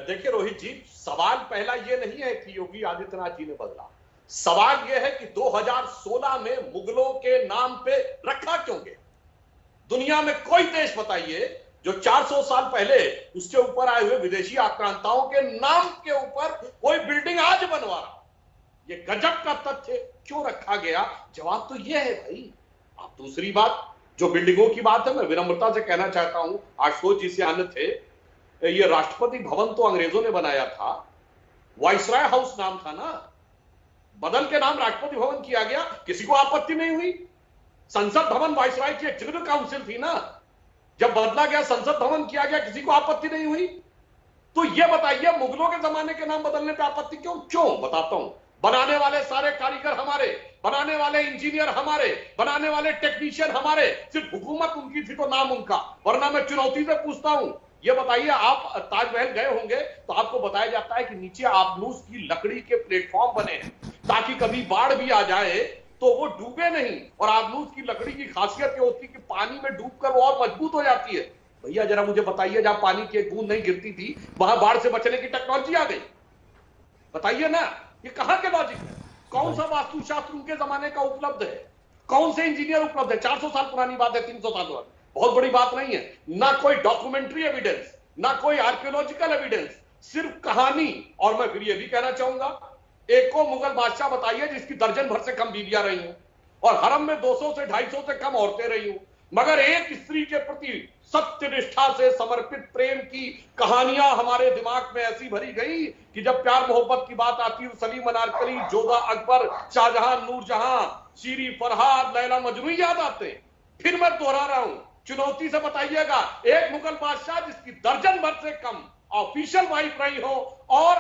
देखिए रोहित जी, सवाल पहला ये नहीं है कि योगी आदित्यनाथ जी ने बदला। सवाल यह है कि 2016 में मुगलों के नाम पे रखा क्यों गया। दुनिया में कोई देश बताइए जो 400 साल पहले उसके ऊपर आए हुए विदेशी आक्रांताओं के नाम के ऊपर कोई बिल्डिंग आज बनवा रहा। ये गजब का तथ्य क्यों रखा गया, जवाब तो ये है भाई। अब दूसरी बात, जो बिल्डिंगों की बात है, मैं विनम्रता से कहना चाहता हूं, आशुतोष जी से आने थे, ये राष्ट्रपति भवन तो अंग्रेजों ने बनाया था, वाइसराय हाउस नाम था ना, बदल के नाम राष्ट्रपति भवन किया गया, किसी को आपत्ति नहीं हुई। संसद भवन वाइसराय की एग्जीक्यूटिव काउंसिल थी ना, जब बदला गया संसद भवन किया गया, किसी को आपत्ति नहीं हुई। तो ये बताइए मुगलों के जमाने के नाम बदलने पे आपत्ति क्यों? बताता हूं। बनाने वाले सारे कारीगर हमारे, बनाने वाले इंजीनियर हमारे, बनाने वाले टेक्नीशियन हमारे, सिर्फ हुकूमत उनकी थी तो नाम उनका। वरना मैं चुनौती से पूछता हूं, ये बताइए, आप ताजमहल गए होंगे तो आपको बताया जाता है कि नीचे आबनूस की लकड़ी के प्लेटफॉर्म बने हैं ताकि कभी बाढ़ भी आ जाए तो वो डूबे नहीं। और आबनूस की लकड़ी की खासियत ये होती है कि पानी में डूबकर वो और मजबूत हो जाती है। भैया जरा मुझे बताइए, जहां पानी की एक बूंद नहीं गिरती थी वहां बाढ़ से बचने की टेक्नोलॉजी आ गई। बताइए ना, ये कहां के लॉजिक है? कौन सा वास्तुशास्त्र उनके जमाने का उपलब्ध है? कौन से इंजीनियर उपलब्ध है? 400 साल पुरानी बात है, 300 साल पुरानी, बहुत बड़ी बात नहीं है। ना कोई डॉक्यूमेंट्री एविडेंस, ना कोई आर्कियोलॉजिकल एविडेंस, सिर्फ कहानी। और मैं फिर यह भी कहना चाहूंगा, एक को मुगल बादशाह बताइए जिसकी दर्जन भर से कम बीवियां रही हूं और हरम में 200 से 250 से कम औरतें रही हूं, मगर एक स्त्री के प्रति सत्य निष्ठा से समर्पित प्रेम की कहानियां हमारे दिमाग में ऐसी भरी गई कि जब प्यार मोहब्बत की बात आती है, सलीम अनारकली, जोधा अकबर, शाहजहां, नूरजहां, शीरी फरहाद, लैला मजनू याद आते हैं। फिर मैं दोहरा रहा हूं, चुनौती से बताइएगा, एक मुगल बादशाह जिसकी दर्जन भर से कम ऑफिशियल वाइफ रही हो और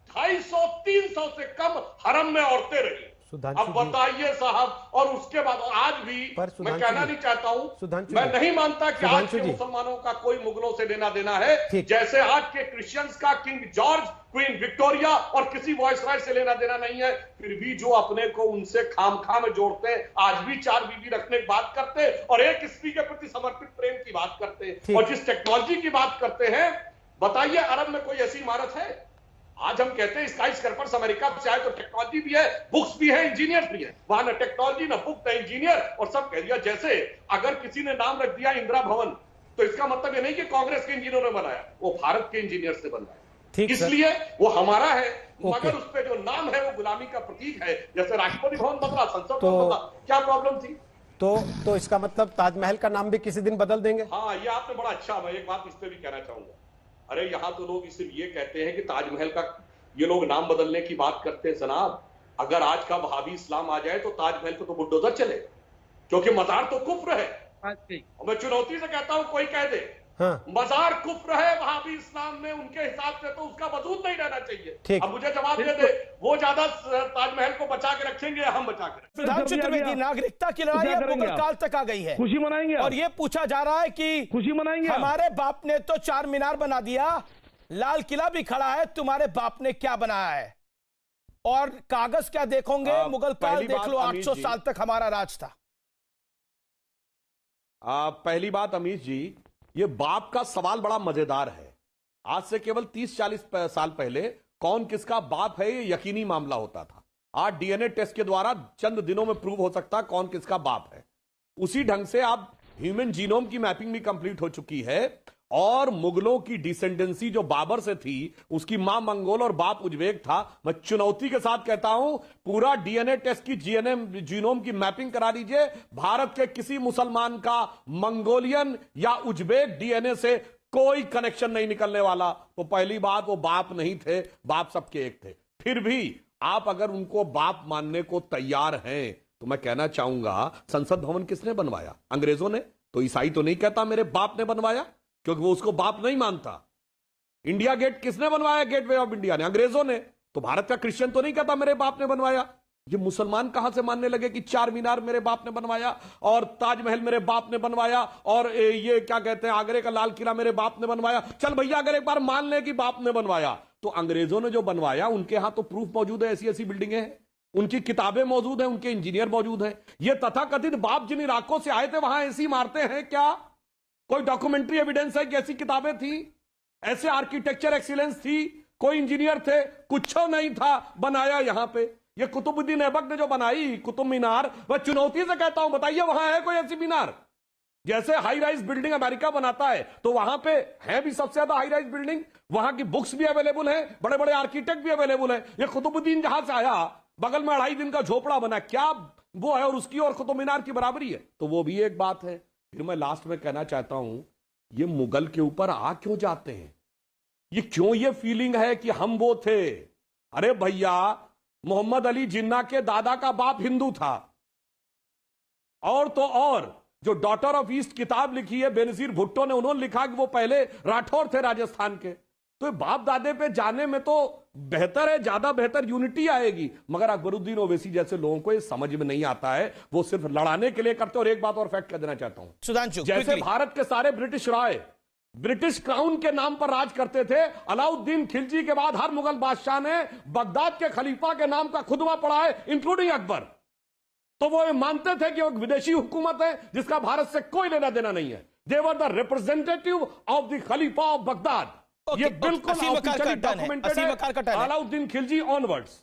250-300 से कम हरम में औरतें रही। अब बताइए साहब, और उसके बाद आज भी मैं कहना नहीं चाहता हूं, मैं नहीं मानता कि आज के मुसलमानों का कोई मुगलों से लेना देना है, जैसे आज के क्रिश्चियंस का किंग जॉर्ज, क्वीन विक्टोरिया और किसी वॉइसराय से लेना देना नहीं है। फिर भी जो अपने को उनसे खामखा में जोड़ते हैं, आज भी 4 बीवी रखने की बात करते हैं और एक स्त्री के प्रति समर्पित प्रेम की बात करते हैं, और जिस टेक्नोलॉजी की बात करते हैं, बताइए अरब में कोई ऐसी इमारत है? आज हम कहते हैं स्काई स्क्रैपर्स अमेरिका से आए तो टेक्नोलॉजी भी है, बुक्स भी है, इंजीनियर्स भी है। वहां ना टेक्नोलॉजी, ना बुक, ना इंजीनियर, और सब कह दिया। जैसे अगर किसी ने नाम रख दिया इंदिरा भवन, तो इसका मतलब ये नहीं कि कांग्रेस के इंजीनियरों ने बनाया, वो भारत के इंजीनियर से बनवाया, इसलिए वो हमारा है। मगर उस पर जो नाम है वो गुलामी का प्रतीक है। जैसे राष्ट्रपति भवन बदला, संसद भवन बदला, क्या प्रॉब्लम थी? तो इसका मतलब ताजमहल का नाम भी किसी दिन बदल देंगे? हाँ, ये आपने बड़ा अच्छा, मैं एक बात इस पे भी कहना चाहूंगा। अरे यहां तो लोग सिर्फ ये कहते हैं कि ताजमहल का ये लोग नाम बदलने की बात करते हैं। जनाब, अगर आज का वहाबी इस्लाम आ जाए तो ताजमहल पे तो बुलडोजर चले, क्योंकि मजार तो कुफ्र है। और मैं चुनौती से कहता हूं, कोई कह दे मजार कुफ्र है वहाबी इस्लाम में, उनके हिसाब से तो उसका वजूद नहीं रहना चाहिए। अब मुझे जवाब दे दे, वो ज्यादा ताजमहल को बचा के रखेंगे या हम बचा के रखेंगे? सुधांशु त्रिवेदी, नागरिकता की लड़ाई अब मुगल काल तक आ गई है, खुशी मनाएंगे और ये पूछा जा रहा है कि खुशी मनाएंगे? हमारे बाप ने तो 4 मीनार बना दिया, लाल किला भी खड़ा है, तुम्हारे बाप ने क्या बनाया है? और कागज क्या देखोगे? मुगल काल देख लो, 800 साल तक हमारा राज था। पहली बात अमीश जी, ये बाप का सवाल बड़ा मजेदार है। आज से केवल 30-40 साल पहले कौन किसका बाप है ये यकीनी मामला होता था। आज डीएनए टेस्ट के द्वारा चंद दिनों में प्रूव हो सकता कौन किसका बाप है। उसी ढंग से आप ह्यूमन जीनोम की मैपिंग भी कंप्लीट हो चुकी है, और मुगलों की डिसेंडेंसी जो बाबर से थी, उसकी मां मंगोल और बाप उज्बेक था। मैं चुनौती के साथ कहता हूं, पूरा डीएनए टेस्ट की जीनोम की मैपिंग करा लीजिए, भारत के किसी मुसलमान का मंगोलियन या उज्बेक डीएनए से कोई कनेक्शन नहीं निकलने वाला। तो पहली बात, वो बाप नहीं थे, बाप सबके एक थे। फिर भी आप अगर उनको बाप मानने को तैयार हैं तो मैं कहना चाहूंगा, संसद भवन किसने बनवाया? अंग्रेजों ने। तो ईसाई तो नहीं कहता मेरे बाप ने बनवाया, क्योंकि वो उसको बाप नहीं मानता। इंडिया गेट किसने बनवाया? गेटवे ऑफ इंडिया ने, अंग्रेजों ने। तो भारत का क्रिश्चियन तो नहीं कहता मेरे बाप ने बनवाया। ये मुसलमान कहां से मानने लगे कि 4 मीनार मेरे बाप ने बनवाया और ताजमहल मेरे बाप ने बनवाया और ये क्या कहते हैं, आगरे का लाल किला मेरे बाप ने बनवाया। चल भैया, अगर एक बार मान ले कि बाप ने बनवाया, तो अंग्रेजों ने जो बनवाया उनके यहां तो प्रूफ मौजूद है, ऐसी ऐसी बिल्डिंगें हैं, उनकी किताबें मौजूद हैं, उनके इंजीनियर मौजूद हैं। ये तथाकथित बाप जिन इलाकों से आए थे वहां ऐसी इमारतें हैं क्या? कोई डॉक्यूमेंट्री एविडेंस है कि ऐसी किताबें थी? ऐसे आर्किटेक्चर एक्सीलेंस थी, कोई इंजीनियर थे, कुछ नहीं था, बनाया यहां पे। ये कुतुबुद्दीन ऐबक ने जो बनाई कुतुब मीनार, वह चुनौती से कहता हूं, बताइए वहां है कोई ऐसी मीनार? जैसे हाई राइज बिल्डिंग अमेरिका बनाता है तो वहां पे है भी सबसे ज्यादा हाई राइज बिल्डिंग, वहां की बुक्स भी अवेलेबल है, बड़े बड़े आर्किटेक्ट भी अवेलेबल है। ये कुतुबुद्दीन जहां से आया, बगल में 2.5 दिन का झोपड़ा बना, क्या वो है और उसकी और कुतुब मीनार की बराबरी है? तो वो भी एक बात है। फिर मैं लास्ट में कहना चाहता हूं, ये मुगल के ऊपर आ क्यों जाते हैं? ये क्यों ये फीलिंग है कि हम वो थे? अरे भैया, मोहम्मद अली जिन्ना के दादा का बाप हिंदू था, और तो और जो डॉटर ऑफ ईस्ट किताब लिखी है बेनजीर भुट्टो ने, उन्होंने लिखा कि वो पहले राठौर थे राजस्थान के। तो बाप दादे पे जाने में तो बेहतर है, ज्यादा बेहतर यूनिटी आएगी। मगर अकबरुद्दीन ओवैसी जैसे लोगों को ये समझ में नहीं आता है, वो सिर्फ लड़ाने के लिए करते। और एक बात और फैक्ट कह देना चाहता हूं, सुधांशु, जैसे भारत के सारे ब्रिटिश राय ब्रिटिश क्राउन के नाम पर राज करते थे, अलाउद्दीन खिलजी के बाद हर मुगल बादशाह ने बगदाद के खलीफा के नाम का खुतबा पढ़ा है, इंक्लूडिंग अकबर। तो वो ये मानते थे कि वो विदेशी हुकूमत है जिसका भारत से कोई लेना देना नहीं है। They were the representative of the खलीफा ऑफ बगदाद। ये बिल्कुल ऑफिशियली डॉक्यूमेंटेड है, अलाउद्दीन खिलजी ऑनवर्ड्स।